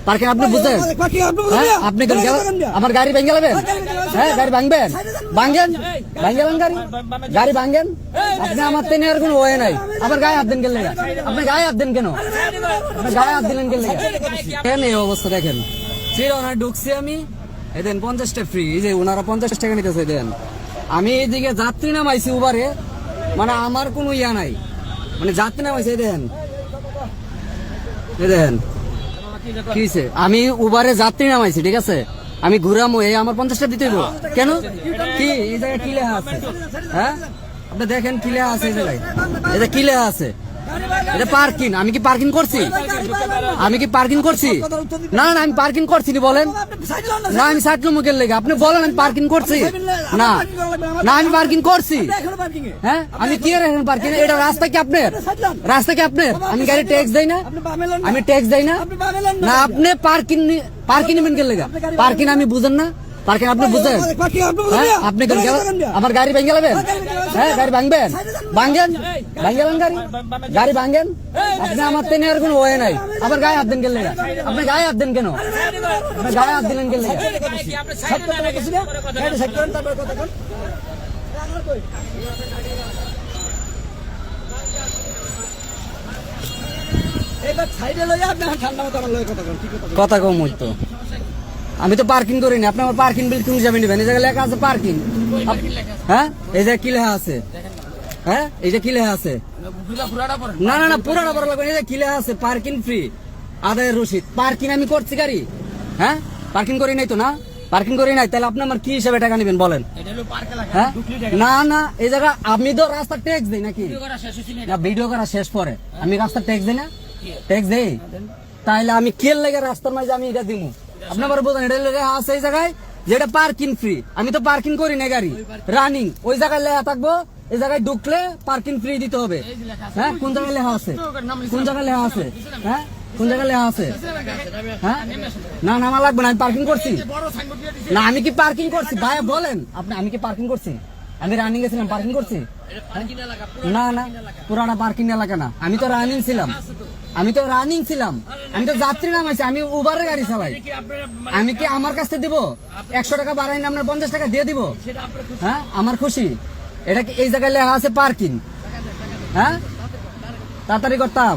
Parking আপনি বুঝেন? হ্যাঁ, আপনি আমার গাড়ি ভেঙে যাবেন? হ্যাঁ, গাড়ি ভাঙবেন? ভাঙেন, ভাঙেন গাড়ি, গাড়ি ভাঙেন। আপনি আমার তেনে আর কোনো ওয়ে নাই। আমার গায়ে হাত দেন কেন? আপনি গায়ে হাত দেন কেন? আপনি গায়ে হাত দিলেন কেন? কেন এই অবস্থা দেখেন? চিরনায় ঢুকছি আমি, এই দেন 50টা ফ্রি, এই যে ওনারা 50 টাকা নিতেছে দেন। আমি এইদিকে যাত্রী নামাইছি উবারে, মানে আমার কোনো ইয়া নাই, মানে যাত্রী নামাইছি। এই দেন, এই দেন কি হয়েছে? আমি উবারে যাত্রী নামাইছি, ঠিক আছে? আমি ঘুরামো, এই আমার 50টা দিতে হইব কেন? কি এই জায়গায় কি লেখা আছে? হ্যাঁ, আপনি দেখেন কি লেখা আছে এই জায়গায়, এটা কি লেখা আছে? এটা পার্কিং। আমি কি পার্কিং করছি? আমি কি পার্কিং করছি? না না, আমি পার্কিং করছি নি, বলেন না। আমি সাইড মুখের লেগে আপনি বলেন আমি পার্কিং করছি? না না, আমি পার্কিং করছি। হ্যাঁ, আমি কি আর এখন পার্কিং? এটা রাস্তা কি আপনার? রাস্তা কি আপনার? আমি গাড়ি ট্যাক্স দেই না? আমি ট্যাক্স দেই না? না, আপনি পার্কিং পার্কিং নেবেন কে লেগে? পার্কিং আমি বুঝেন না? পার্কিং আপনি বুঝেন? হ্যাঁ, আপনি আমার গাড়ি ভেঙে যাবেন? হ্যাঁ, গাড়ি ভাঙবেন? ভাঙেন, ভাঙেন গাড়ি, গাড়ি ভাঙেন। আপনি আমার তেনে আর কোনো ওয়ে নাই। আমার গায়ে হাত দেন কেন? আপনি গায়ে হাত দেন কেন? আপনি গায়ে হাত দিলেন কেন? কথা কম হইতো। আমি তো পার্কিং করিনি, আপনি আমার পার্কিং বিল কোন হিসাবে নেবেন? এই জায়গায় লেখা আছে পার্কিং। হ্যাঁ, এই জায়গায় কি লেখা আছে? হ্যাঁ, এই যে কি লেখা আছে? না না না, পুরাটা বড় লাগবে। এই যে কি লেখা আছে? পার্কিং ফ্রি, আদায়ের রসিদ। পার্কিং আমি করছি গাড়ি? হ্যাঁ, পার্কিং করি নাই তো। না, পার্কিং করি নাই, তাহলে আপনি আমার কি হিসাবে টাকা নেবেন বলেন? হ্যাঁ, না না, এই জায়গা আমি তো রাস্তা ট্যাক্স দিই নাকি? না, ভিডিও করা শেষ পরে আমি রাস্তা ট্যাক্স দিই না? ট্যাক্স দেই, তাইলে আমি কেল লেগে রাস্তার মাঝে আমি এটা দিব? আপনি আমার বোঝেন এটা লেগে আছে এই জায়গায় যেটা পার্কিং ফ্রি। আমি তো পার্কিং করি না, গাড়ি রানিং। ওই জায়গায় লেখা থাকবো এই জায়গায় ঢুকলে পার্কিং ফ্রি দিতে হবে। হ্যাঁ, কোন জায়গায় লেখা আছে? কোন জায়গায় লেখা আছে? হ্যাঁ, কোন জায়গায় লেখা আছে? হ্যাঁ, না নামা লাগবে না, আমি পার্কিং করছি না। আমি কি পার্কিং করছি ভাই বলেন আপনি? আমি কি পার্কিং করছি? আমি রানিং গেছিলাম, পার্কিং করছি? না না, পুরাটা পার্কিং এলাকা না। আমি তো রানিং ছিলাম, আমি তো রানিং ছিলাম। আমি তো যাত্রী নামাইছি, আমি উবারের গাড়ি চালাই। আমি কি আমার কাছে দিব 100 টাকা বাড়াই না আপনার 50 টাকা দিয়ে দিব? হ্যাঁ, আমার খুশি। এটা কি এই জায়গায় লেখা আছে পার্কিং? হ্যাঁ, তাড়াতাড়ি করতাম।